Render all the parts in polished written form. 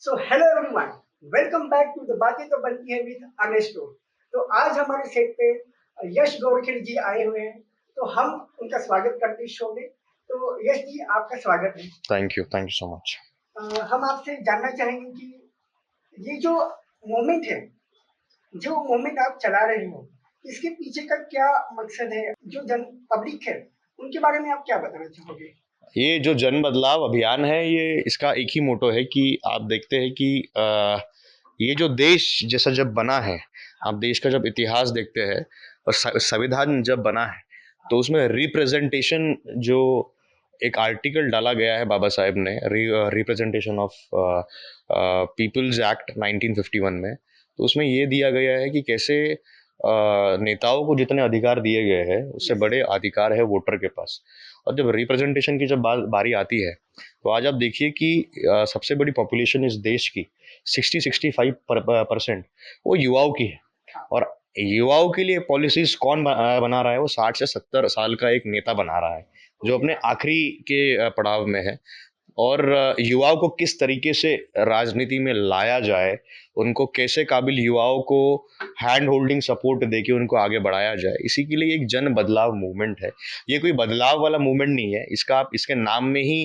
So hello everyone, welcome back to the बातें तो बनती है विद अनेस्टो। तो आज हमारे सेट पे यश गौरखेड़ जी आए हुए हैं, तो हम उनका स्वागत करते हैं शो में। तो यश जी, आपका स्वागत है। Thank you so much. हम आपसे जानना चाहेंगे कि ये जो मोमेंट है, जो मोमेंट आप चला रहे हो, इसके पीछे का क्या मकसद है? जो जन पब्लिक है उनके बारे में आप क्या बताना चाहोगे? ये जो जन बदलाव अभियान है, ये इसका एक ही मोटो है कि आप देखते हैं कि ये जो देश जैसा जब बना है, आप देश का जब इतिहास देखते हैं और संविधान जब बना है, तो उसमें रिप्रेजेंटेशन जो एक आर्टिकल डाला गया है बाबा साहेब ने, रिप्रेजेंटेशन ऑफ पीपल्स एक्ट 1951 में, तो उसमें ये दिया गया है कि कैसे नेताओं को जितने अधिकार दिए गए हैं उससे बड़े अधिकार है वोटर के पास। और जब रिप्रेजेंटेशन की जब बारी आती है, तो आज आप देखिए कि सबसे बड़ी पॉपुलेशन इस देश की 60-65% वो युवाओं की है। और युवाओं के लिए पॉलिसीज कौन बना रहा है? वो 60 से 70 साल का एक नेता बना रहा है, जो अपने आखिरी के पड़ाव में है। और युवाओं को किस तरीके से राजनीति में लाया जाए, उनको कैसे काबिल युवाओं को हैंड होल्डिंग सपोर्ट देके उनको आगे बढ़ाया जाए, इसी के लिए एक जन बदलाव मूवमेंट है। ये कोई बदलाव वाला मूवमेंट नहीं है, इसका आप इसके नाम में ही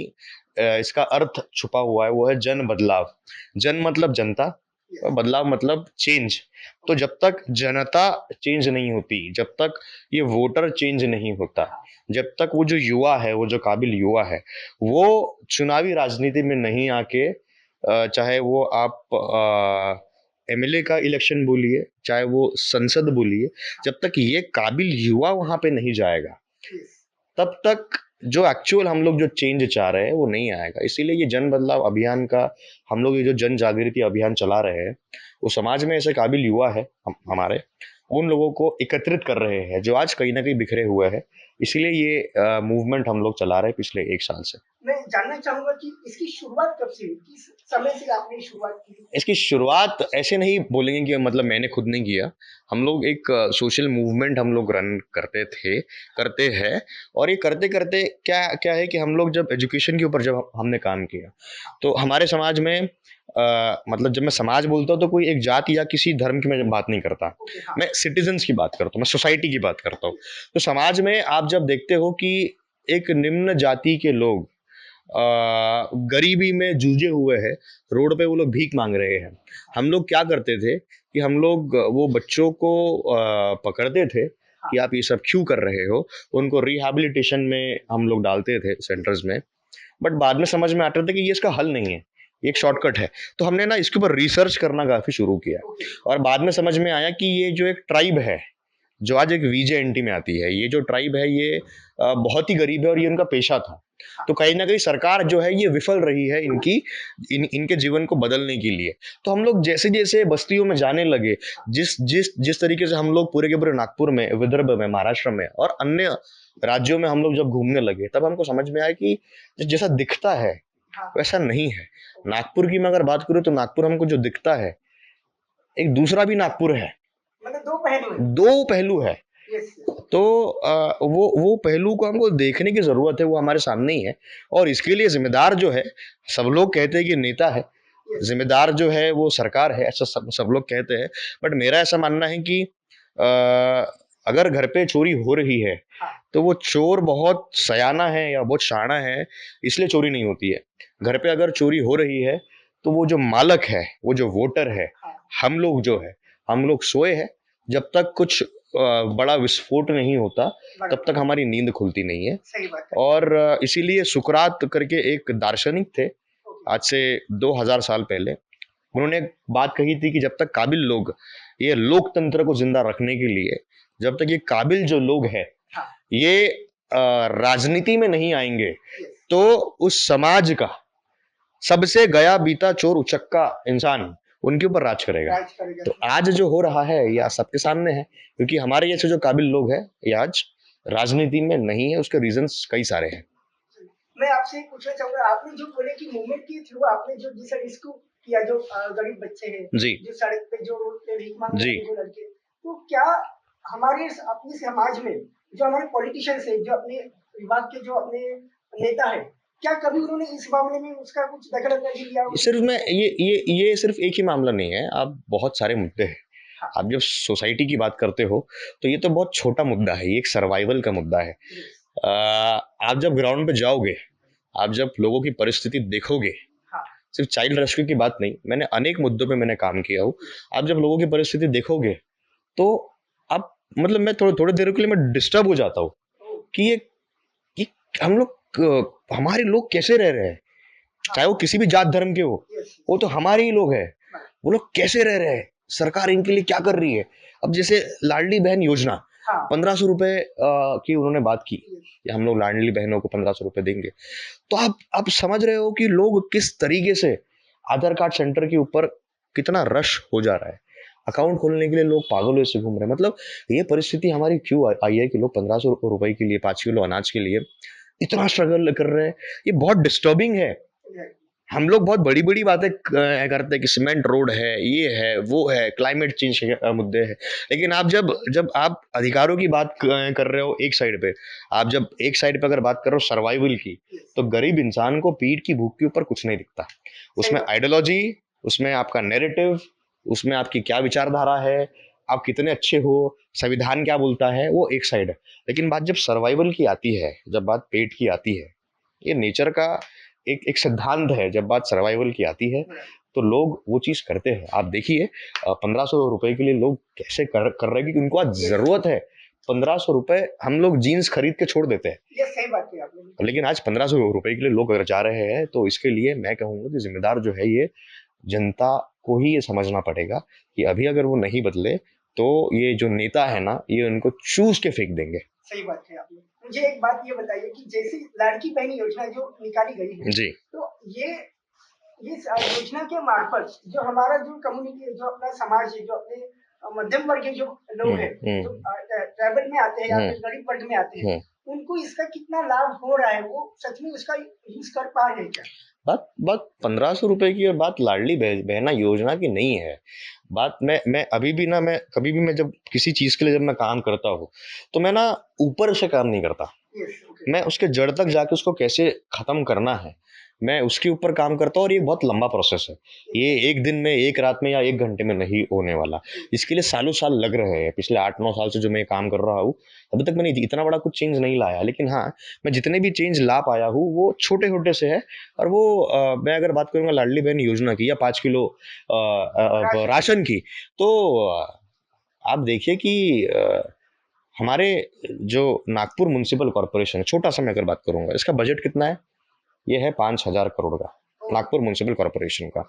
इसका अर्थ छुपा हुआ है, वो है जन बदलाव। जन मतलब जनता और बदलाव मतलब चेंज। तो जब तक जनता चेंज नहीं होती, जब तक ये वोटर चेंज नहीं होता, जब तक वो जो युवा है, वो जो काबिल युवा है, वो चुनावी राजनीति में नहीं आके, चाहे वो आप एमएलए का इलेक्शन बोलिए, चाहे वो संसद बोलिए, जब तक ये काबिल युवा वहां पे नहीं जाएगा, तब तक जो एक्चुअल हम लोग जो चेंज चाह रहे हैं वो नहीं आएगा। इसीलिए ये जन बदलाव अभियान का हम लोग ये जो जन जागृति अभियान चला रहे हैं, वो समाज में ऐसे काबिल युवा है हमारे, उन लोगों को एकत्रित कर रहे हैं जो आज कहीं ना कहीं बिखरे हुए हैं। इसीलिए ये मूवमेंट हम लोग चला रहे हैं पिछले 1 साल से। मैं जानना चाहूंगा कि इसकी शुरुआत कब से हुई, किस समय से आपने शुरुआत की? इसकी शुरुआत ऐसे नहीं बोलेंगे कि मतलब मैंने खुद नहीं किया। हम लोग एक सोशल मूवमेंट हम लोग रन करते थे, करते हैं। और ये करते करते क्या क्या है कि हम लोग जब एजुकेशन के ऊपर जब हमने काम किया, तो हमारे समाज में मतलब जब मैं समाज बोलता हूँ तो कोई एक जाति या किसी धर्म की मैं बात नहीं करता, मैं सिटीजन्स की बात करता हूँ, मैं सोसाइटी की बात करता हूँ। तो समाज में आप जब देखते हो कि एक निम्न जाति के लोग गरीबी में जूझे हुए हैं, रोड पे वो लोग भीख मांग रहे हैं, हम लोग क्या करते थे कि हम लोग वो बच्चों को पकड़ते थे कि आप ये सब क्यों कर रहे हो, उनको रिहैबिलिटेशन में हम लोग डालते थे सेंटर्स में। बट बाद में समझ में आता था कि ये इसका हल नहीं है, ये एक शॉर्टकट है। तो हमने ना इसके ऊपर रिसर्च करना काफ़ी शुरू किया, और बाद में समझ में आया कि ये जो एक ट्राइब है, जो आज एक वीजेएनटी में आती है, ये जो ट्राइब है ये बहुत ही गरीब है और ये उनका पेशा था। तो कहीं ना कहीं सरकार जो है ये विफल रही है इनके जीवन को बदलने के लिए। तो हम लोग जैसे जैसे बस्तियों में जाने लगे, जिस जिस जिस तरीके से हम लोग पूरे के पूरे नागपुर में, विदर्भ में, महाराष्ट्र में और अन्य राज्यों में हम लोग जब घूमने लगे, तब हमको समझ में आया कि जैसा दिखता है वैसा नहीं है। नागपुर की मैं अगर बात करूँ, तो नागपुर हमको जो दिखता है, एक दूसरा भी नागपुर है। मतलब दो पहलू है। दो पहलू है। यस। तो वो पहलू को हमको देखने की जरूरत है, वो हमारे सामने ही है। और इसके लिए जिम्मेदार जो है, सब लोग कहते हैं कि नेता है, जिम्मेदार जो है वो सरकार है, ऐसा सब लोग कहते हैं। बट मेरा ऐसा मानना है कि अ, अगर घर पे चोरी हो रही है, तो वो चोर बहुत सयाना है या बहुत शाना है, इसलिए चोरी नहीं होती है। घर पे अगर चोरी हो रही है, तो वो जो मालक है, वो जो वोटर है, हम लोग जो है, हम लोग सोए हैं। जब तक कुछ बड़ा विस्फोट नहीं होता, तब तक हमारी नींद खुलती नहीं है। सही बात है। और इसीलिए सुकरात करके एक दार्शनिक थे, आज से 2000 साल पहले, उन्होंने एक बात कही थी कि जब तक काबिल लोग ये लोकतंत्र को जिंदा रखने के लिए, जब तक ये काबिल जो लोग हैं ये राजनीति में नहीं आएंगे, तो उस समाज का सबसे गया बीता चोर उचक्का इंसान उनके ऊपर राज करेगा। तो आज जो हो रहा है यह सबके सामने है, क्योंकि हमारे जैसे जो काबिल लोग हैं ये आज राजनीति में नहीं है। उसके रीजंस कई सारे हैं। मैं आपसे पूछना चाहूंगा, आपने जो बोले कि मूवमेंट के थ्रू आपने जो जिस रिस्क किया, जो गरीब बच्चे हैं, जी जो सड़क पे जो रोड पे भीख मांग जी रहे हैं, जो लड़के, तो क्या हमारे अपने समाज में जो हमारे पॉलिटिशियंस है, जो अपने विभाग के जो अपने नेता है, क्या कभी उन्होंने इस मामले में उसका कुछ दखल अंदाजी लिया हो? सिर्फ मैं ये सिर्फ एक ही मामला नहीं है, आप बहुत सारे मुद्दे हैं। हाँ, आप जब सोसाइटी की बात करते हो तो ये तो बहुत छोटा मुद्दा है, ये एक सर्वाइवल का मुद्दा है। yes, आप जब ग्राउंड पे जाओगे, आप जब लोगों की परिस्थिति देखोगे, हाँ, सिर्फ चाइल्ड रेस्क्यू की बात नहीं, मैंने अनेक मुद्दों पे मैंने काम किया हूँ। yes, आप जब लोगों की परिस्थिति देखोगे तो आप मतलब मैं थोड़ी थोड़ी देर के लिए मैं डिस्टर्ब हो जाता हूँ oh, कि ये हम लोग हमारे लोग कैसे रह रहे हैं, चाहे वो किसी भी जात धर्म के हो, yes, वो तो हमारे ही लोग हैं। right, वो लोग कैसे रह रहे हैं, सरकार इनके लिए क्या कर रही है। अब जैसे लाडली बहन योजना, हाँ, 1500 रुपए की उन्होंने बात की yes, कि हम लोग लाडली बहनों को 1500 रुपए देंगे। तो आप समझ रहे हो कि लोग किस तरीके से आधार कार्ड सेंटर के ऊपर कितना रश हो जा रहा है, अकाउंट खोलने के लिए लोग पागलों से घूम रहे हैं। मतलब ये परिस्थिति हमारी क्यों आई है कि लोग 1500 रुपए के लिए 5 किलो अनाज के लिए इतना स्ट्रगल कर रहे हैं। ये बहुत डिस्टर्बिंग है। right, हम लोग बहुत बड़ी बड़ी बातें करते हैं कि सीमेंट रोड है, ये है, वो है, क्लाइमेट चेंज के मुद्दे हैं, लेकिन आप जब जब आप अधिकारों की बात कर रहे हो एक साइड पे, आप जब एक साइड पे अगर बात कर रहे हो सर्वाइवल की, yes, तो गरीब इंसान को पीठ की भूख के ऊपर कुछ नहीं दिखता। सही उसमें बात, आइडियोलॉजी, उसमें आपका नैरेटिव, उसमें आपकी क्या विचारधारा है, आप कितने अच्छे हो, संविधान क्या बोलता है, वो एक साइड है। लेकिन बात जब सर्वाइवल की आती है, जब बात पेट की आती है, ये नेचर का एक एक सिद्धांत है। जब बात सर्वाइवल की आती है right, तो लोग वो चीज़ करते हैं। आप देखिए 1500 रुपए के लिए लोग कैसे कर रहे हैं, क्योंकि उनको आज yes, ज़रूरत है। 1500 रुपए हम लोग जीन्स खरीद के छोड़ देते हैं, yes, सही बात की आपने, लेकिन आज 1500 रुपए के लिए लोग अगर जा रहे हैं तो इसके लिए मैं कहूँगा कि जिम्मेदार जो है ये जनता को ही ये समझना पड़ेगा कि अभी अगर वो नहीं बदले तो ये जो नेता है ना, ये उनको चूस के फेंक देंगे। सही बात है आपने। मुझे एक बात ये बताइए कि जैसे लाड़की बहन योजना जो निकाली गई है, जी तो ये योजना के मार्फत जो हमारा जो कम्युनिटी है, जो अपना समाज है, जो अपने मध्यम वर्ग के जो लोग हैं, जो ट्राइबल में आते हैं या हम्म फिर गरीब वर्ग में आते हैं, हम्म उनको इसका कितना लाभ हो रहा है, वो सच में उसका यूज कर पा रहे हैं क्या? बात बात 1500 रुपए की और बात लाडली बहना योजना की नहीं है। बात मैं अभी भी ना, मैं कभी भी मैं जब किसी चीज के लिए जब मैं काम करता हूँ तो मैं ना ऊपर से काम नहीं करता। यस, ओके, मैं उसके जड़ तक जाके उसको कैसे खत्म करना है, मैं उसके ऊपर काम करता हूँ। और ये बहुत लंबा प्रोसेस है, ये एक दिन में, एक रात में या एक घंटे में नहीं होने वाला। इसके लिए सालों साल लग रहे हैं। पिछले 8-9 साल से जो मैं काम कर रहा हूँ, अभी तक मैंने इतना बड़ा कुछ चेंज नहीं लाया, लेकिन हाँ, मैं जितने भी चेंज ला पाया हूँ वो छोटे छोटे से है। और वो मैं अगर बात करूँगा लाडली बहन योजना की या 5 किलो राशन, राशन की, तो आप देखिए कि हमारे जो नागपुर म्युनिसिपल कॉरपोरेशन, छोटा सा मैं अगर बात करूंगा, इसका बजट कितना है, ये है 5,000 करोड़ का, नागपुर म्युनिसिपल कॉरपोरेशन का।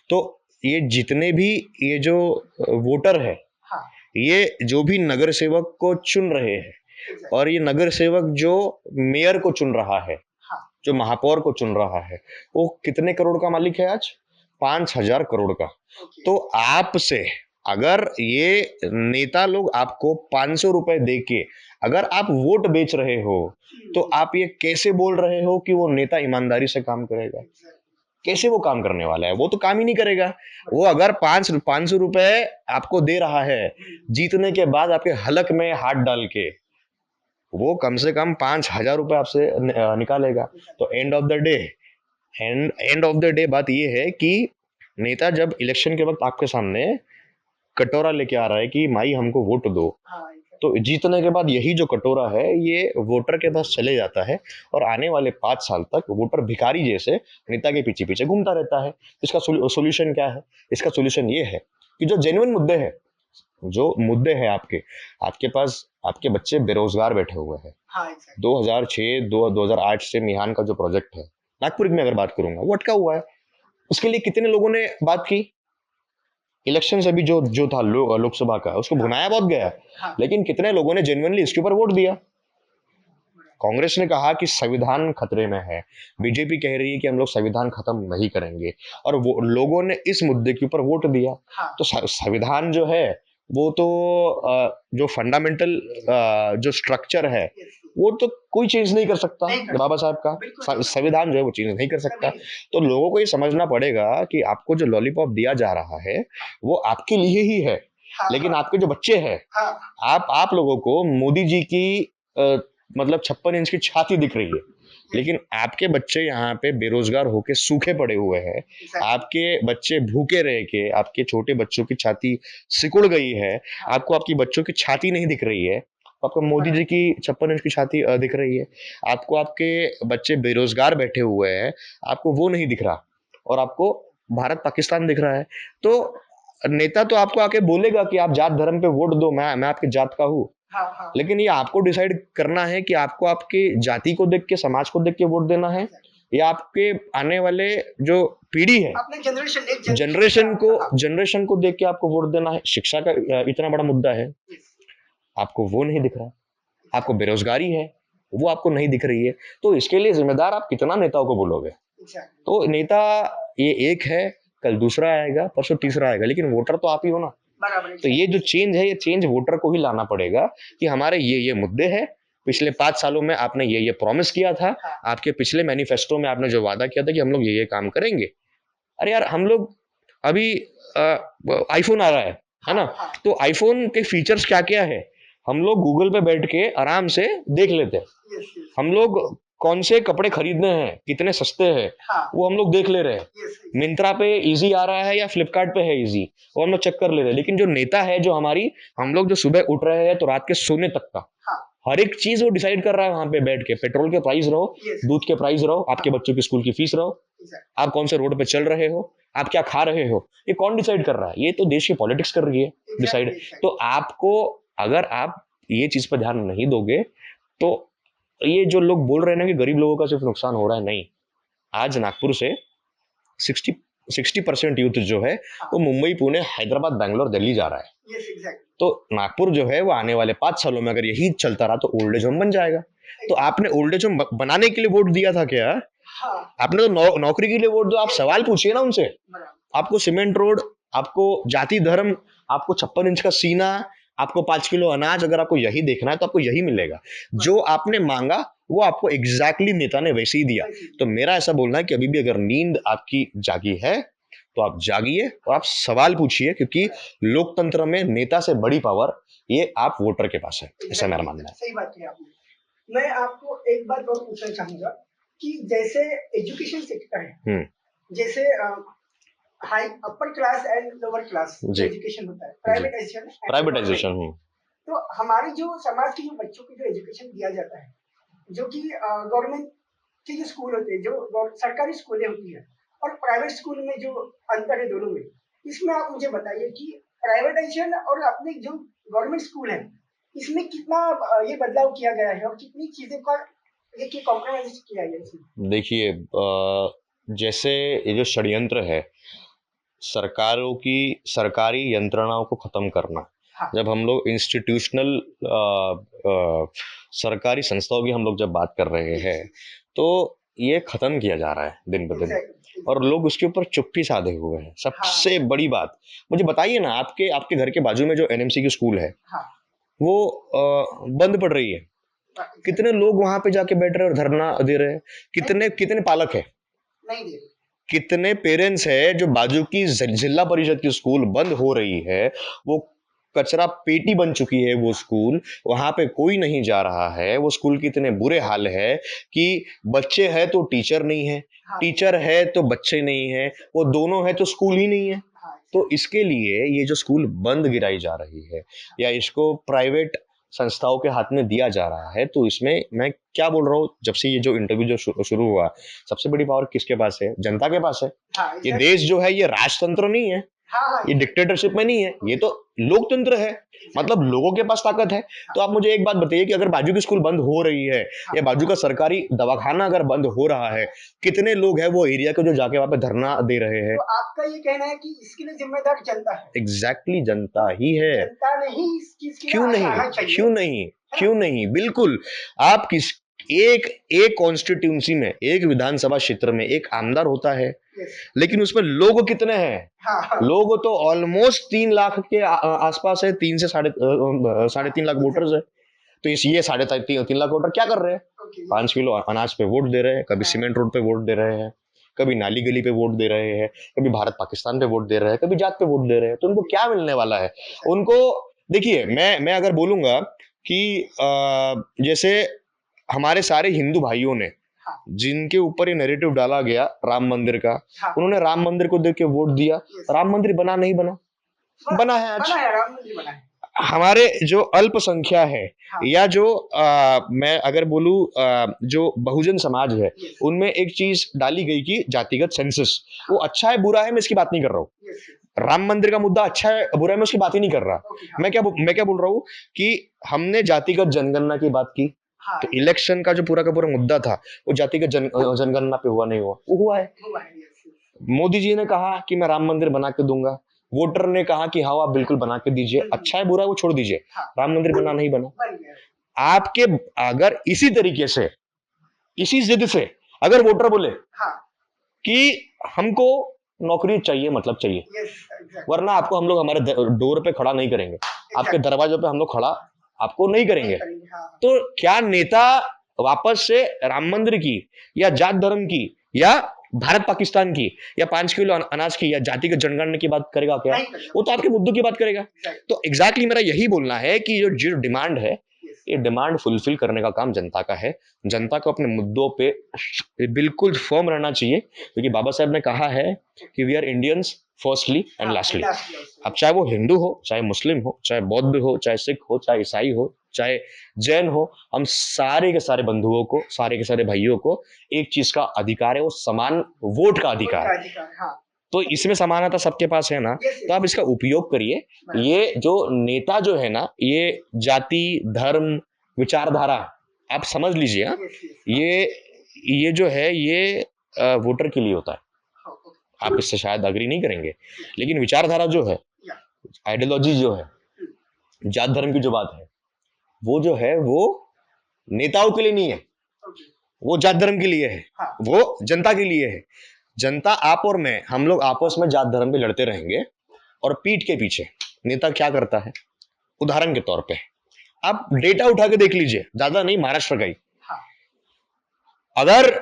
तो ये जितने भी ये जो वोटर है, हाँ, ये जो भी नगर सेवक को चुन रहे हैं, एग्जैक्ट, और ये नगर सेवक जो मेयर को चुन रहा है, हाँ, जो महापौर को चुन रहा है, वो कितने करोड़ का मालिक है आज, 5,000 करोड़ का। ओके, तो आपसे अगर ये नेता लोग आपको 500 रुपए दे के अगर आप वोट बेच रहे हो, तो आप ये कैसे बोल रहे हो कि वो नेता ईमानदारी से काम करेगा? एग्जैक्ट, कैसे वो काम करने वाला है? वो तो काम ही नहीं करेगा। वो अगर 500 रुपए आपको दे रहा है जीतने के बाद आपके हलक में हाथ डाल के, वो कम से कम 5,000 रुपए आपसे निकालेगा। तो एंड ऑफ द डे बात ये है कि नेता जब इलेक्शन के वक्त आपके सामने कटोरा लेके आ रहा है कि माई हमको वोट दो, हाँ, एग्जैक्ट, तो जीतने के बाद यही जो कटोरा है ये वोटर के पास चले जाता है, और आने वाले 5 साल तक वोटर भिखारी जैसे नेता के पीछे पीछे घूमता रहता है। इसका सोल्यूशन क्या है? इसका सोल्यूशन ये है कि जो जेन्युइन मुद्दे हैं, जो मुद्दे हैं आपके आपके पास, आपके बच्चे बेरोजगार बैठे हुए हैं। हाँ, एग्जैक्ट, 2008 से मिहान का जो प्रोजेक्ट है नागपुर में अगर बात करूंगा, वो अटका हुआ है। उसके लिए कितने लोगों ने बात की, इलेक्शन अभी जो जो था लोकसभा का, उसको भुनाया बहुत गया, हाँ, लेकिन कितने लोगों ने जेन्युइनली इसके ऊपर वोट दिया? कांग्रेस ने कहा कि संविधान खतरे में है, बीजेपी कह रही है कि हम लोग संविधान खत्म नहीं करेंगे, और वो लोगों ने इस मुद्दे के ऊपर वोट दिया। हाँ, तो संविधान जो है वो तो जो फंडामेंटल जो स्ट्रक्चर है यस, वो तो कोई चेंज नहीं कर सकता नहीं कर बाबा साहब का। बिल्कुल नहीं कर संविधान जो है वो चेंज नहीं कर सकता। कभी, तो लोगों को ये समझना पड़ेगा कि आपको जो लॉलीपॉप दिया जा रहा है वो आपके लिए ही है, हाँ, लेकिन हाँ, आपके जो बच्चे हैं, हाँ, आप लोगों को मोदी जी की मतलब 56 इंच की छाती दिख रही है, लेकिन आपके बच्चे यहाँ पे बेरोजगार होके सूखे पड़े हुए हैं, आपके बच्चे भूखे रह के, आपके छोटे बच्चों की छाती सिकुड़ गई है, आपको आपकी बच्चों की छाती नहीं दिख रही है, आपको मोदी जी की 56 इंच की छाती दिख रही है, आपको आपके बच्चे बेरोजगार बैठे हुए हैं, आपको वो नहीं दिख रहा, और आपको भारत पाकिस्तान दिख रहा है। तो नेता तो आपको आके बोलेगा कि आप जात धर्म पे वोट दो, मैं आपके जात का हूँ, हाँ हाँ लेकिन ये आपको डिसाइड करना है कि आपको आपके जाति को देख के, समाज को देख के वोट देना है, या आपके आने वाले जो पीढ़ी है, अपने जनरेशन जनरेशन को देख के आपको वोट देना है। शिक्षा का इतना बड़ा मुद्दा है, आपको वो नहीं दिख रहा, आपको बेरोजगारी है, वो आपको नहीं दिख रही है, तो इसके लिए जिम्मेदार आप कितना नेताओं को बोलोगे? तो नेता ये एक है, कल दूसरा आएगा, परसों तीसरा आएगा, लेकिन वोटर तो आप ही हो ना। तो ये जो चेंज है, ये चेंज वोटर को ही लाना पड़ेगा कि हमारे ये मुद्दे हैं, पिछले 5 सालों में आपने ये प्रॉमिस किया था, आपके पिछले मैनिफेस्टो में आपने जो वादा किया था कि हम लोग ये काम करेंगे। अरे यार, हम लोग अभी आईफोन आ रहा है ना? तो आईफोन के फीचर्स क्या क्या है, हम लोग गूगल पे बैठ के आराम से देख लेते हैं। हम लोग कौन से कपड़े खरीदने हैं, कितने सस्ते हैं, वो हम लोग देख ले रहे हैं। मिंत्रा पे इजी आ रहा है या फ्लिपकार्ट पे है इजी, वो हम लोग चेक कर ले रहे हैं। लेकिन जो नेता है, जो हमारी, हम लोग जो सुबह उठ रहे हैं तो रात के सोने तक का हर एक चीज वो डिसाइड कर रहा है वहां पे बैठ के। पेट्रोल के प्राइस रहो, दूध के प्राइस रहो, आपके बच्चों की स्कूल की फीस रहो, आप कौन से रोड पे चल रहे हो, आप क्या खा रहे हो, ये कौन डिसाइड कर रहा है? ये तो देश की पॉलिटिक्स कर रही है डिसाइड। तो आपको, अगर आप ये चीज पर ध्यान नहीं दोगे, तो ये जो लोग बोल रहे हैं ना कि गरीब लोगों का सिर्फ नुकसान हो रहा है, नहीं। आज नागपुर से 60% यूथ जो है वो मुंबई, पुणे, हैदराबाद, बैंगलोर, दिल्ली जा रहा है। तो नागपुर जो है वो आने वाले 5 सालों में अगर यही चलता रहा तो ओल्ड एज होम बन जाएगा। तो आपने ओल्ड एज होम बनाने के लिए वोट दिया था क्या? आपने तो नौकरी के लिए वोट दो। आप सवाल पूछिए ना उनसे। आपको सीमेंट रोड, आपको जाति धर्म, आपको 56 इंच का सीना, आपको 5 किलो अनाज, अगर आपको यही देखना है तो आपको यही मिलेगा। जो आपने मांगा वो आपको एग्जैक्टली नेता ने वैसे ही दिया। तो मेरा ऐसा बोलना है कि अभी भी अगर नींद आपकी जागी है तो आप जागिए और आप सवाल पूछिए, क्योंकि लोकतंत्र में नेता से बड़ी पावर ये आप वोटर के पास है। ऐसा मेरा मानना है। सही बात है आपने। मैं आपको एक बात और पूछना चाहूंगा कि जैसे एजुकेशन सेक्टर है, जैसे high upper class and lower class education होता है, प्राइवेटाइजेशन। तो हमारे जो समाज के जो बच्चों को जो एजुकेशन दिया जाता है, जो कि गवर्नमेंट के जो स्कूल होते हैं, जो सरकारी स्कूलें होती है, और प्राइवेट स्कूल में जो अंतर है दोनों में, इसमें आप मुझे बताइए कि प्राइवेटाइजेशन और अपने जो गवर्नमेंट स्कूल है, इसमें कितना ये बदलाव किया गया है और कितनी चीजें का ये कॉम्प्रोमाइज किया गया है? देखिए, जैसे ये जो षड्यंत्र है सरकारों की, सरकारी यंत्रणाओं को खत्म करना, जब हम लोग इंस्टीट्यूशनल सरकारी संस्थाओं की हम लोग जब बात कर रहे हैं, तो ये खत्म किया जा रहा है दिन ब दिन, और लोग उसके ऊपर चुप्पी साधे हुए हैं। सबसे बड़ी बात मुझे बताइए ना, आपके घर के बाजू में जो एनएमसी की स्कूल है, वो बंद पड़ रही है। कितने लोग वहां पे जाके बैठ रहे और धरना दे रहे हैं? कितने पालक है, नहीं दे, कितने पेरेंट्स है जो बाजू की जिला परिषद की स्कूल बंद हो रही है, वो कचरा पेटी बन चुकी है वो स्कूल, वहां पे कोई नहीं जा रहा है। वो स्कूल की इतने बुरे हाल है कि बच्चे है तो टीचर नहीं है, टीचर है तो बच्चे नहीं है, वो दोनों है तो स्कूल ही नहीं है। तो इसके लिए ये जो स्कूल बंद गिराई जा रही है या इसको प्राइवेट संस्थाओं के हाथ में दिया जा रहा है, तो इसमें मैं क्या बोल रहा हूँ, जब से ये जो इंटरव्यू जो शुरू हुआ, सबसे बड़ी पावर किसके पास है? जनता के पास है। ये देश जो है ये राजतंत्र नहीं है, ये डिक्टेटरशिप में नहीं है, ये तो लोकतंत्र है, मतलब लोगों के पास ताकत है। तो आप मुझे एक बात बताइए कि अगर बाजू की स्कूल बंद हो रही है या बाजू का सरकारी दवाखाना अगर बंद हो रहा है, कितने लोग हैं वो एरिया के जो जाके वहां पे धरना दे रहे हैं? तो आपका ये कहना है कि इसके लिए जिम्मेदार जनता है? एग्जैक्टली, जनता ही है। जनता नहीं इस चीज के लिए क्यों नहीं, क्यों नहीं, बिल्कुल। आप एक कॉन्स्टिट्यूंसी में, एक विधानसभा क्षेत्र में एक आमदार होता है, लेकिन उसमें लोग कितने हैं? लोग तो ऑलमोस्ट 3 लाख के आसपास है, 3 से साढ़े 3 लाख वोटर्स है। तो ये 3.5 लाख वोटर क्या कर रहे हैं? 5 किलो अनाज पे वोट दे रहे हैं, कभी सीमेंट रोड पे वोट दे रहे हैं, कभी नाली गली पे वोट दे रहे हैं, कभी भारत पाकिस्तान पे वोट दे रहे हैं, कभी जात पे वोट दे रहे हैं। तो उनको क्या मिलने वाला है? उनको देखिए, मैं अगर बोलूंगा कि जैसे हमारे सारे हिंदू भाइयों ने हाँ जिनके ऊपर ये नैरेटिव डाला गया राम मंदिर का, हाँ उन्होंने राम मंदिर को देख के वोट दिया। यस राम मंदिर बना नहीं बना? बना बना है आज। बना है राम मंदिर बना है हमारे जो अल्पसंख्या है हाँ या जो मैं अगर बोलूं जो बहुजन समाज है, यस उनमें एक चीज डाली गई कि जातिगत सेंसस, वो हाँ अच्छा है बुरा है मैं इसकी बात नहीं कर रहा हूँ। यस राम मंदिर का मुद्दा अच्छा है बुरा है मैं उसकी बात ही नहीं कर रहा। ओके हाँ मैं क्या बोल रहा हूँ कि हमने जातिगत जनगणना की बात की, हाँ तो इलेक्शन का का पूरा मुद्दा था वो जातिगत जनगणना पे हुआ नहीं हुआ? वो हुआ है। हुआ है यस मोदी जी ने कहा कि मैं राम मंदिर बना के दूंगा, वोटर ने कहा कि हाँ आप बिल्कुल बना के दीजिए, अच्छा है बुरा है वो छोड़ दीजिए, हाँ राम मंदिर बना नहीं बना? बन गया आपके अगर इसी तरीके से इसी जिद से अगर वोटर बोले हाँ कि हमको नौकरी चाहिए मतलब चाहिए, यस एग्जैक्ट वरना आपको हम लोग हमारे डोर पे खड़ा नहीं करेंगे, आपके एग्जैक्ट दरवाजे पे हम लोग खड़ा आपको नहीं नहीं करेंगे, करेंगे हाँ तो क्या नेता वापस से राम मंदिर की या जात धर्म की या भारत पाकिस्तान की या 5 किलो अनाज की या जातिगत जनगणना की बात करेगा क्या? नहीं करेगा वो तो आपके मुद्दों की बात करेगा। एग्जैक्ट तो एग्जैक्टली मेरा यही बोलना है कि जो डिमांड है, यस ये डिमांड फुलफिल करने का काम जनता का है। जनता को अपने मुद्दों पे बिल्कुल फर्म रहना चाहिए, क्योंकि बाबा साहब ने कहा है कि we are Indians firstly and हाँ लास्टली। लास्टली अब चाहे वो हिंदू हो, चाहे मुस्लिम हो, चाहे बौद्ध हो, चाहे सिख हो, चाहे ईसाई हो, चाहे जैन हो, हम सारे के सारे बंधुओं को, सारे के सारे भाइयों को एक चीज का अधिकार है, वो समान वोट का अधिकार है। अधिकार हाँ तो इसमें समानता सबके पास है ना, यस तो आप इसका उपयोग करिए। ये जो नेता जो है ना, ये जाति धर्म विचारधारा आप समझ लीजिए। हाँ, यस यस ये जो है ये वोटर के लिए होता है। आप इससे शायद अग्री नहीं करेंगे, लेकिन विचारधारा जो है, या आइडियोलॉजी जो है, जात धर्म की जो बात है, वो जो है वो नेताओं के लिए नहीं है, ओके वो जात धर्म के लिए है, हाँ वो जनता के लिए है। जनता आप और मैं, हम लोग आपस में जात धर्म पे लड़ते रहेंगे और पीठ के पीछे नेता क्या करता है। उदाहरण के तौर पे आप डेटा उठा के देख लीजिए, ज्यादा नहीं, महाराष्ट्र का ही। हाँ अगर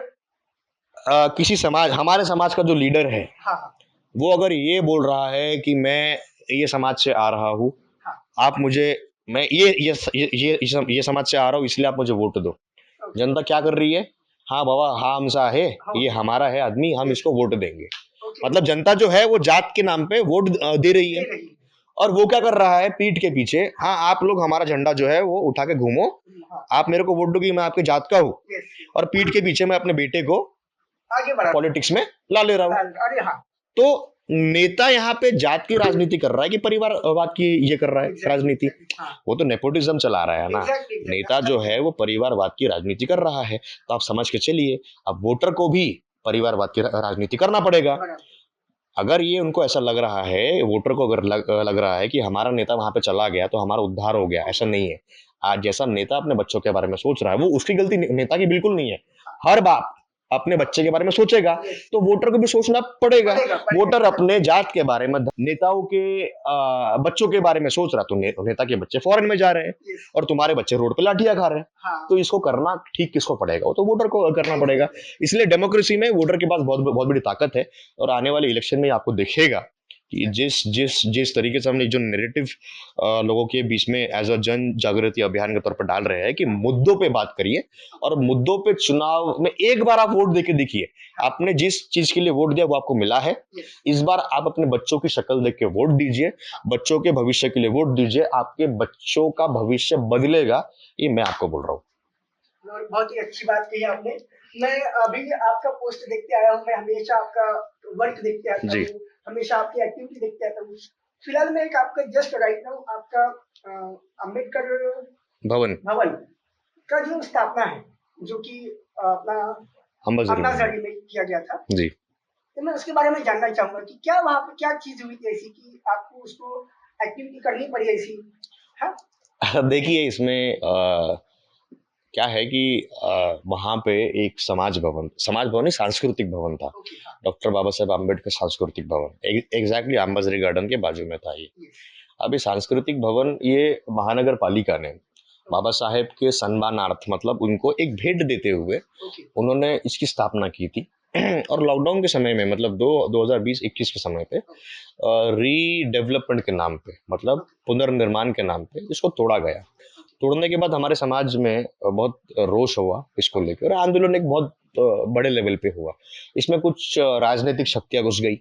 किसी समाज, हमारे समाज का जो लीडर है, हाँ हाँ वो अगर ये बोल रहा है कि मैं ये समाज से आ रहा हूं, हाँ आप मुझे, मैं ये समाज से आ रहा हूं इसलिए आप मुझे वोट दो। ओके जनता क्या कर रही है? हाँ बाबा, हाँ हमसा है, हाँ ये हमारा है आदमी, हम इसको वोट देंगे। ओके मतलब जनता जो है वो जात के नाम पे वोट दे रही दे है। रही और वो क्या कर रहा है पीठ के पीछे? हाँ आप लोग हमारा झंडा जो है वो उठा के घूमो, हाँ आप मेरे को वोट दो कि मैं आपके जात का हूँ, यस और पीठ के पीछे मैं अपने बेटे को आगे बढ़ा पॉलिटिक्स में ला ले रहा हूँ। अरे हाँ तो नेता यहाँ पे जात की राजनीति कर रहा है कि परिवारवाद की ये कर रहा है राजनीति? हाँ वो तो नेपोटिज्म चला रहा है ना। एग्जैक्टली नेता जो है वो परिवारवाद की राजनीति कर रहा है, तो आप समझ के चलिए अब वोटर को भी परिवारवाद की राजनीति करना पड़ेगा। अगर ये उनको ऐसा लग रहा है, वोटर को अगर लग रहा है कि हमारा नेता वहां पे चला गया तो हमारा उद्धार हो गया, ऐसा नहीं है। आज जैसा नेता अपने बच्चों के बारे में सोच रहा है, वो उसकी गलती नेता की बिल्कुल नहीं है। हर बाप अपने बच्चे के बारे में सोचेगा, तो वोटर को भी सोचना पड़ेगा। वोटर अपने जात के बारे में, नेताओं के बच्चों के बारे में सोच रहा, तो नेता के बच्चे फॉरेन में जा रहे हैं और तुम्हारे बच्चे रोड पे लाठियां खा रहे हैं, हाँ तो इसको करना ठीक किसको पड़ेगा? वो तो वोटर को करना पड़ेगा। इसलिए डेमोक्रेसी में वोटर के पास बहुत बड़ी ताकत है, और आने वाले इलेक्शन में आपको दिखेगा कि जिस जिस जिस तरीके से हमने जो नैरेटिव लोगों के बीच में एज अ जन जागृति अभियान के तौर पर डाल रहे हैं कि मुद्दों पे बात करिए, और मुद्दों पे चुनाव में एक बार आप वोट देके देखिए, आपने जिस चीज के लिए वोट दिया वो आपको मिला है। इस बार आप अपने बच्चों की शक्ल देख के वोट दीजिए, बच्चों के भविष्य के लिए वोट दीजिए, आपके बच्चों का भविष्य बदलेगा, ये मैं आपको बोल रहा हूँ। बहुत ही अच्छी बात कही आपने। मैं अभी आपका पोस्ट देखते आया हूँ, मैं हमेशा आपका वर्क देखते आता जी। हूँ, हमेशा आपकी एक्टिविटी देखते आता हूँ। फिलहाल में एक आपका जस्ट राइट नाउ आपका अम्बेडकर भवन भवन का जो स्थापना है, जो कि अपना अम्बाजरी में किया गया था जी। तो मैं उसके बारे में जानना चाहूंगा कि क्या वहाँ पे क्या चीज हुई थी ऐसी कि आपको उसको एक्टिविटी करनी पड़ी ऐसी? हाँ देखिए इसमें क्या है कि वहाँ पे एक समाज भवन नहीं, सांस्कृतिक भवन था, ओके हाँ डॉक्टर बाबा साहेब आम्बेडकर सांस्कृतिक भवन, एग्जैक्टली अम्बाजरी गार्डन के बाजू में था ये। अभी सांस्कृतिक भवन ये महानगर पालिका ने बाबा साहेब के सम्मानार्थ, मतलब उनको एक भेंट देते हुए उन्होंने इसकी स्थापना की थी। और लॉकडाउन के समय में, मतलब 2020-21 के समय पे रीडेवलपमेंट के नाम पे, मतलब पुनर्निर्माण के नाम पे इसको तोड़ा गया। तोड़ने के बाद हमारे समाज में बहुत रोष हुआ इसको लेकर और आंदोलन एक बहुत बड़े लेवल पे हुआ। इसमें कुछ राजनीतिक शक्तियाँ घुस गई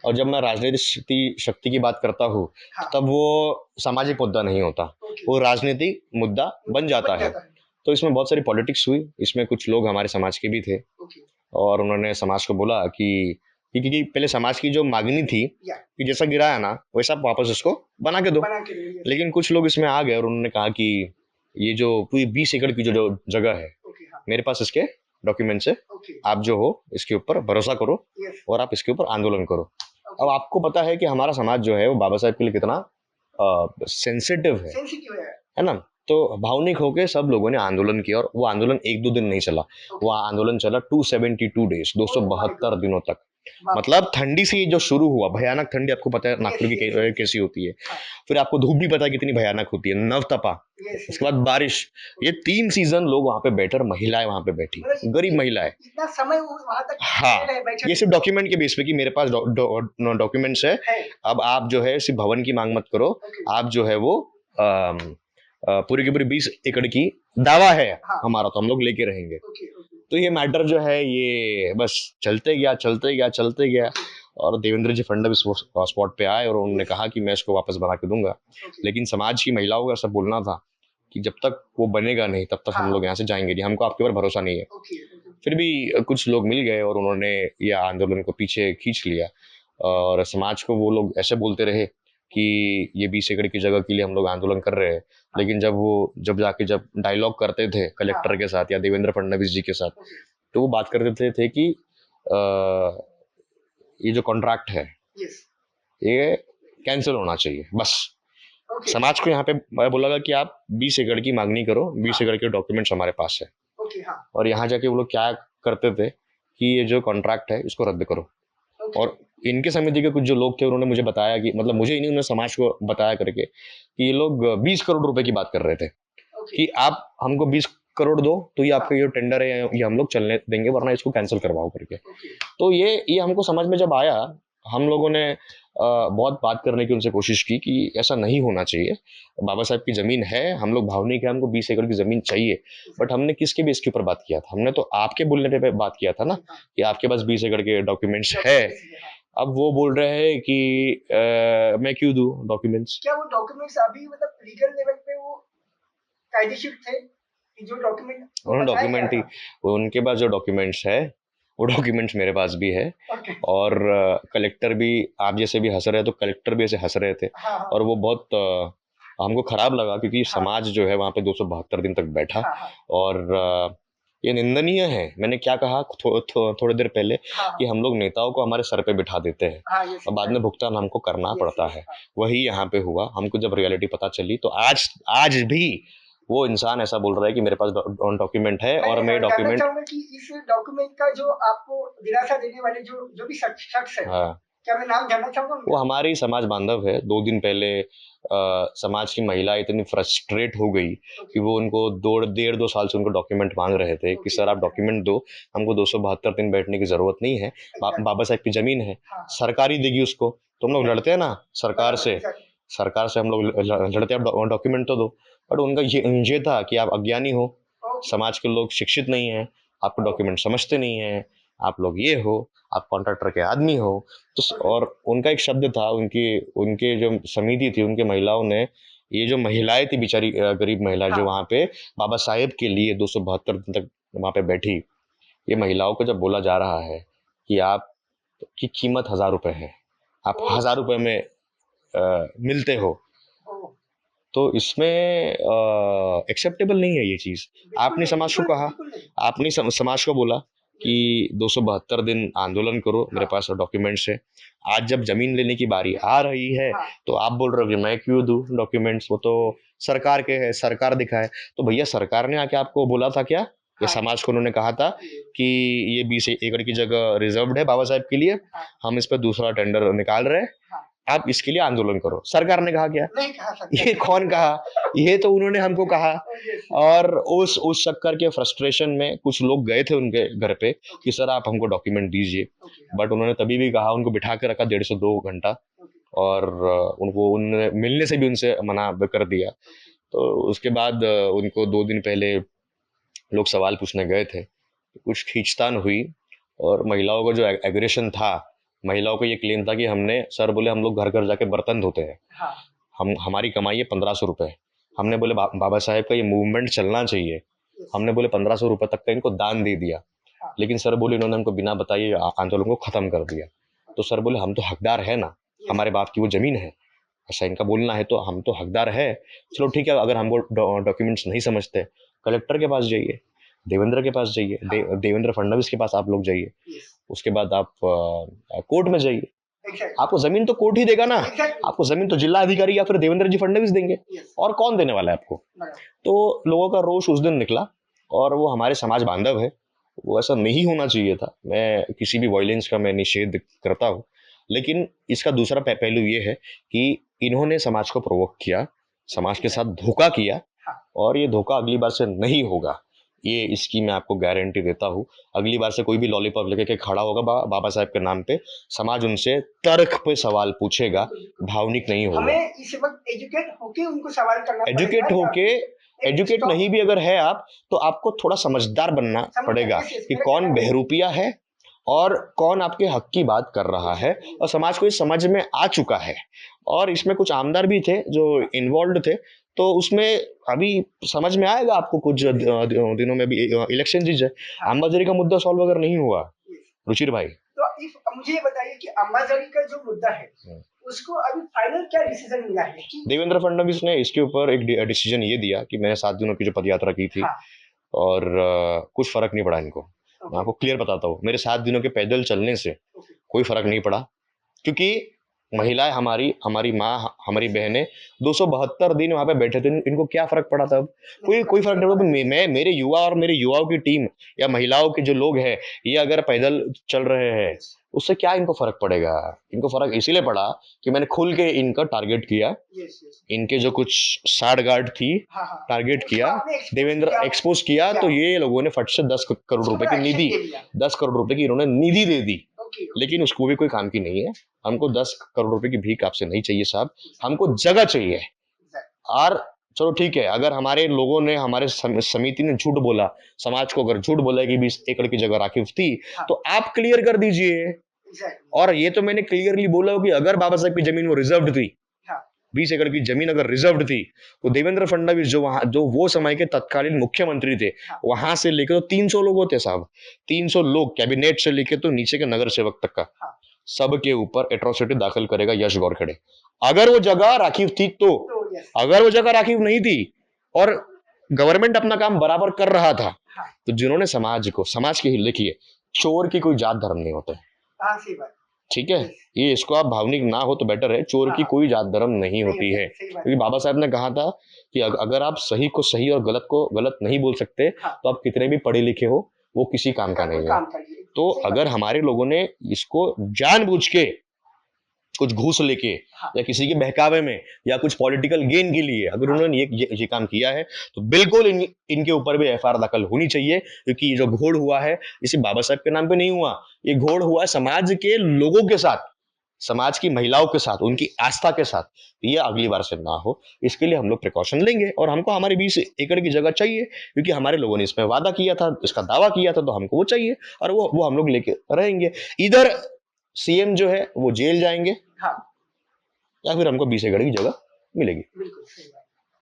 और जब मैं राजनीतिक शक्ति की बात करता हूँ हाँ तब वो सामाजिक मुद्दा नहीं होता, ओके वो राजनीतिक मुद्दा बन जाता बन है। जाता है तो इसमें बहुत सारी पॉलिटिक्स हुई, इसमें कुछ लोग हमारे समाज के भी थे ओके और उन्होंने समाज को बोला कि पहले समाज की जो मांगनी थी या कि जैसा गिराया ना वैसा आप वापस उसको बना के दो। बना के लिए लेकिन कुछ लोग इसमें आ गए और उन्होंने कहा कि ये जो पूरी 20 एकड़ की जो जगह है, ओके हाँ मेरे पास इसके डॉक्यूमेंट्स है, ओके आप जो हो इसके ऊपर भरोसा करो यस और आप इसके ऊपर आंदोलन करो। अब ओके आपको पता है कि हमारा समाज जो है वो बाबा साहब के लिए कितना सेंसिटिव सेंसिटिव है है ना? तो भावनिक होके सब लोगों ने आंदोलन किया और वो आंदोलन 1-2 दिन नहीं चला, वो आंदोलन चला 272 डेज, ओह माय 272 गॉड दिनों तक। बाप रे मतलब ठंडी से ये जो शुरू हुआ, भयानक ठंडी आपको पता है नागपुर यस की यस यस कैसी होती है। हाँ फिर आपको धूप भी पता है कितनी भयानक होती है, नवतपा, यस उसके यस बाद बारिश। ये 3 सीज़न लोग वहाँ पे बैठे और महिलाएँ वहाँ पे बैठी, मतलब गरीब महिलाएँ। इतना समय वो वहां तक हाँ, खड़े रहे बैठे ये सिर्फ़ डॉक्यूमेंट के बेस पे कि मेरे पास डॉक्यूमेंट्स है, है अब आप जो है सिर्फ़ भवन की माँग मत करो, ओके आप जो है वो अम पूरी की पूरी 20 एकड़ की दावा है हाँ हमारा, तो हम लोग लेके रहेंगे। ओके ओके तो ये मैटर जो है ये बस चलते गया चलते गया चलते गया ओके और देवेंद्र जी फडणवीस स्पॉट पे आए और उन्होंने यस कहा कि मैं इसको वापस बना के दूंगा। ओके लेकिन समाज की महिलाओं का सब बोलना था कि जब तक वो बनेगा नहीं तब तक हम हाँ लोग यहाँ से जाएंगे नहीं, हमको आपके ऊपर भरोसा नहीं है। ओके ओके फिर भी कुछ लोग मिल गए और उन्होंने ये आंदोलन को पीछे खींच लिया और समाज को वो लोग ऐसे बोलते रहे कि ये 20 एकड़ की जगह के लिए हम लोग आंदोलन कर रहे हैं। लेकिन जब डायलॉग करते थे कलेक्टर हाँ के साथ या देवेंद्र फडणवीस जी के साथ, ओके तो वो बात करते थे कि ये जो कॉन्ट्रैक्ट है यस ये कैंसिल होना चाहिए बस। ओके समाज को यहाँ पे मैं बोला कि आप 20 एकड़ की मांगनी करो, 20 हाँ एकड़ के डॉक्यूमेंट्स हमारे पास है। ओके हाँ और यहाँ जाके वो लोग क्या करते थे कि ये जो कॉन्ट्रैक्ट है इसको रद्द करो। ओके और इनके समिति के कुछ जो लोग थे उन्होंने मुझे बताया कि मतलब मुझे ही नहीं, उन्होंने समाज को बताया करके कि ये लोग 20 करोड़ रुपए की बात कर रहे थे ओके कि आप हमको 20 करोड़ दो तो ये हाँ आपका ये टेंडर है ये हम लोग चलने देंगे वरना इसको कैंसिल करवाओ करके। ओके तो ये हमको समझ में जब आया, हम लोगों ने बहुत बात करने की उनसे कोशिश की कि ऐसा नहीं होना चाहिए। बाबा साहब की ज़मीन है, हम लोग भावनिक है, हमको 20 एकड़ की ज़मीन चाहिए। बट हमने किसके बेस के ऊपर बात किया था? हमने तो आपके बोलने पे बात किया था ना हाँ कि आपके पास 20 एकड़ के डॉक्यूमेंट्स है। डॉक्यूमेंट्स है हाँ अब वो बोल रहे हैं कि मैं क्यों दूँ डॉक्यूमेंट्स? क्या वो डॉक्यूमेंट्स अभी मतलब लीगल लेवल पे वो कायदेशीर थे कि जो डॉक्यूमेंट वो उन्होंने बताया गया डॉक्यूमेंट ही, था उनके पास जो डॉक्यूमेंट्स है वो डॉक्यूमेंट्स मेरे पास भी है। ओके और कलेक्टर भी आप जैसे भी हंस रहे तो कलेक्टर भी ऐसे हंस रहे थे हाँ हाँ और वो बहुत हमको खराब लगा क्योंकि हाँ समाज जो है वहाँ पे 272 दिन तक बैठा। हाँ हाँ और ये निंदनीय है। मैंने क्या कहा थोड़ी देर पहले हाँ कि हम लोग नेताओं को हमारे सर पे बिठा देते हैं हाँ यस और बाद में भुगतान हमको करना यस पड़ता यस है। हाँ वही यहाँ पे हुआ, हमको जब रियलिटी पता चली तो आज आज भी वो इंसान ऐसा बोल रहा है कि मेरे पास डॉक्यूमेंट है और मैं मैं जानना डॉक्यूमेंट। चाहूंगा कि इस डॉक्यूमेंट का जो आपको दिलासा देने वाले जो जो भी शख्स है हाँ, क्या मैं नाम जानना चाहूंगा वो उनका हमारी समाज बांधव है। 2 दिन पहले समाज की महिला इतनी फ्रस्ट्रेट हो गई कि ओके वो उनको 2 साल से उनको डॉक्यूमेंट मांग रहे थे कि ओके सर आप डॉक्यूमेंट दो, हमको 272 दिन बैठने की ज़रूरत नहीं है। एग्जैक्टली बाबा साहब की ज़मीन है, हाँ सरकार ही देगी उसको। तो हम लोग एग्जैक्टली लड़ते हैं ना सरकार बराबर से, एग्जैक्टली सरकार से हम लोग लड़ते हैं, आप डॉक्यूमेंट तो दो। बट उनका ये था कि आप अज्ञानी हो, ओके समाज के लोग शिक्षित नहीं हैं, आपको ओके डॉक्यूमेंट समझते नहीं हैं, आप लोग ये हो, आप कॉन्ट्रैक्टर के आदमी हो। तो ओके और उनका एक शब्द था, उनकी उनके जो समिति थी उनके महिलाओं ने, ये जो महिलाएं थी बेचारी गरीब महिला जो हाँ वहाँ पे बाबा साहेब के लिए 272 दिन तक वहाँ पे बैठी, ये महिलाओं को जब बोला जा रहा है कि आप की कीमत 1000 रुपये है, आप ओ 1000 रुपये में मिलते हो, ओ तो इसमें एक्सेप्टेबल नहीं है ये चीज़। बिल्कुल आपने नहीं समाज को बिल्कुल कहा, बिल्कुल नहीं आपने समाज को बोला कि यस 272 दिन आंदोलन करो, मेरे हाँ पास डॉक्यूमेंट्स है। आज जब ज़मीन लेने की बारी आ रही है हाँ तो आप बोल रहे हो कि मैं क्यों दूँ डॉक्यूमेंट्स, वो तो सरकार के है, सरकार दिखाए। तो भैया सरकार ने आके आपको बोला था क्या? ये हाँ समाज को उन्होंने कहा था कि ये 20 एकड़ की जगह रिजर्व्ड है बाबा साहेब के लिए, हाँ हम इस पे दूसरा टेंडर निकाल रहे हैं, हाँ आप इसके लिए आंदोलन करो। सरकार ने कहा क्या? नहीं कहा सकता ये कौन कहा? ये तो उन्होंने हमको कहा। यस और उस चक्कर के फ्रस्ट्रेशन में कुछ लोग गए थे उनके घर पे कि ओके सर आप हमको डॉक्यूमेंट दीजिए। ओके हाँ बट उन्होंने तभी भी कहा, उनको बिठा के रखा 1.5 से 2 घंटा ओके और उनको उन्होंने मिलने से भी उनसे मना कर दिया तो उसके बाद उनको 2 दिन पहले लोग सवाल पूछने गए थे, कुछ खींचतान हुई और महिलाओं का जो एग्रेशन था, महिलाओं को ये क्लेम था कि हमने, सर बोले हम लोग घर घर जाके बर्तन धोते हैं, हाँ हम हमारी कमाई है 1500 रुपये। हमने बोले बाबा साहेब का ये मूवमेंट चलना चाहिए, हमने बोले 1500 रुपये तक का इनको दान दे दिया, हाँ लेकिन सर बोले इन्होंने हमको बिना बताए आंदोलन को ख़त्म कर दिया। तो सर बोले हम तो हकदार है ना, हमारे बाप की वो ज़मीन है, ऐसा इनका बोलना है तो हम तो हकदार है। चलो ठीक है, अगर हमको डॉक्यूमेंट्स नहीं समझते, कलेक्टर के पास जाइए, देवेंद्र के पास जाइए, देवेंद्र फडणवीस के पास आप लोग जाइए, उसके बाद आप कोर्ट में जाइए, आपको जमीन तो कोर्ट ही देगा ना, आपको जमीन तो जिला अधिकारी या फिर देवेंद्र जी फडणवीस देंगे, और कौन देने वाला है आपको। तो लोगों का रोष उस दिन निकला, और वो हमारे समाज बांधव है, वो ऐसा नहीं होना चाहिए था। मैं किसी भी वायलेंस का मैं निषेध करता हूँ, लेकिन इसका दूसरा पहलू ये है कि इन्होंने समाज को प्रोवोक किया, समाज के साथ धोखा किया, और ये धोखा अगली बार से नहीं होगा, ये इसकी मैं आपको गारंटी देता हूँ। अगली बार से कोई भी लॉलीपॉप लेके के खड़ा होगा बाबा साहब के नाम पे, समाज उनसे तर्क पे सवाल पूछेगा, भावनिक नहीं होगा। हमें इस वक्त एजुकेट होके उनको सवाल करना पड़ेगा। एजुकेट होके, एजुकेट नहीं भी अगर है आप, तो आपको थोड़ा समझदार बनना पड़ेगा कि कौन बहरूपिया है और कौन आपके हक की बात कर रहा है, और समाज को इस समझ में आ चुका है। और इसमें कुछ आमदार भी थे जो इन्वॉल्व थे, तो उसमें अभी समझ में आएगा आपको कुछ दिनों में भी इलेक्शन जीत जाए। अंबाझरी का मुद्दा सॉल्व अगर नहीं हुआ रुचिर भाई, तो मुझे ये बताइए कि अंबाझरी का जो मुद्दा है उसको अभी फाइनल क्या डिसीजन मिला है कि देवेंद्र फडणवीस ने इसके ऊपर एक डिसीजन ये दिया कि मैंने 7 दिनों की जो पदयात्रा की थी, और कुछ फर्क नहीं पड़ा इनको। मैं आपको क्लियर बताता हूँ, मेरे 7 दिनों के पैदल चलने से कोई फर्क नहीं पड़ा, क्योंकि महिलाएं हमारी माँ, हमारी बहनें 272 दिन वहां पे बैठे थे, इनको क्या फर्क पड़ा था। कोई फर्क नहीं पड़ा। मैं, मेरे युवा और मेरे युवाओं की टीम या महिलाओं के जो लोग हैं, ये अगर पैदल चल रहे हैं, उससे क्या इनको फर्क पड़ेगा। इनको फर्क इसीलिए पड़ा कि मैंने खुल के इनका टारगेट किया, इनके जो कुछ साठ गार्ड थी टारगेट किया, देवेंद्र एक्सपोज किया, तो ये लोगों ने फट से 10 करोड़ रुपए की निधि, 10 करोड़ रुपए की इन्होंने निधि दे दी, लेकिन उसको भी कोई काम की नहीं है। हमको 10 करोड़ रुपए की भीख आपसे नहीं चाहिए साहब, हमको जगह चाहिए। और चलो ठीक है, अगर हमारे लोगों ने, हमारे समिति ने झूठ बोला, समाज को अगर झूठ बोला कि 20 एकड़ की जगह राखी थी, तो आप क्लियर कर दीजिए। और ये तो मैंने क्लियरली बोला कि अगर बाबा साहब की जमीन वो रिजर्व्ड थी, 20 एकड़ की जमीन अगर रिजर्व्ड थी, तो देवेंद्र फडणवीस जो वो समय के तत्कालीन मुख्यमंत्री थे, वहां से लेकर तो 300 लोग होते साहब, 300 लोग, कैबिनेट से लेकर तो नीचे के नगर सेवक तक का, सबके ऊपर एट्रोसिटी दाखिल करेगा यश गौरखड़े, अगर वो जगह राखीव थी तो। अगर वो जगह राखीव नहीं थी और गवर्नमेंट अपना काम बराबर कर रहा था, तो जिन्होंने समाज के हित किए, चोर की कोई जात धर्म नहीं होते, ठीक है, ये इसको आप भावनिक ना हो तो बेटर है। चोर की कोई जात धर्म नहीं होती है, क्योंकि बाबा साहब ने कहा था कि अगर आप सही को सही और गलत को गलत नहीं बोल सकते, तो आप कितने भी पढ़े लिखे हो, वो किसी काम का नहीं है। तो अगर हमारे लोगों ने इसको जानबूझ के कुछ घूस लेके या किसी के बहकावे में या कुछ पॉलिटिकल गेन के लिए अगर उन्होंने ये काम किया है, तो बिल्कुल इनके ऊपर भी एफआईआर दाखिल होनी चाहिए, क्योंकि ये जो घोड़ हुआ है, इसे बाबा साहब के नाम पे नहीं हुआ, ये घोड़ हुआ है समाज के लोगों के साथ, समाज की महिलाओं के साथ, उनकी आस्था के साथ। ये अगली बार से ना हो, इसके लिए हम लोग प्रिकॉशन लेंगे, और हमको हमारी 20 एकड़ की जगह चाहिए, क्योंकि हमारे लोगों ने इसमें वादा किया था, इसका दावा किया था, तो हमको वो चाहिए, और वो हम लोग लेके रहेंगे। इधर सीएम जो है वो जेल जाएंगे, या फिर हमको 20 एकड़ की जगह मिलेगी।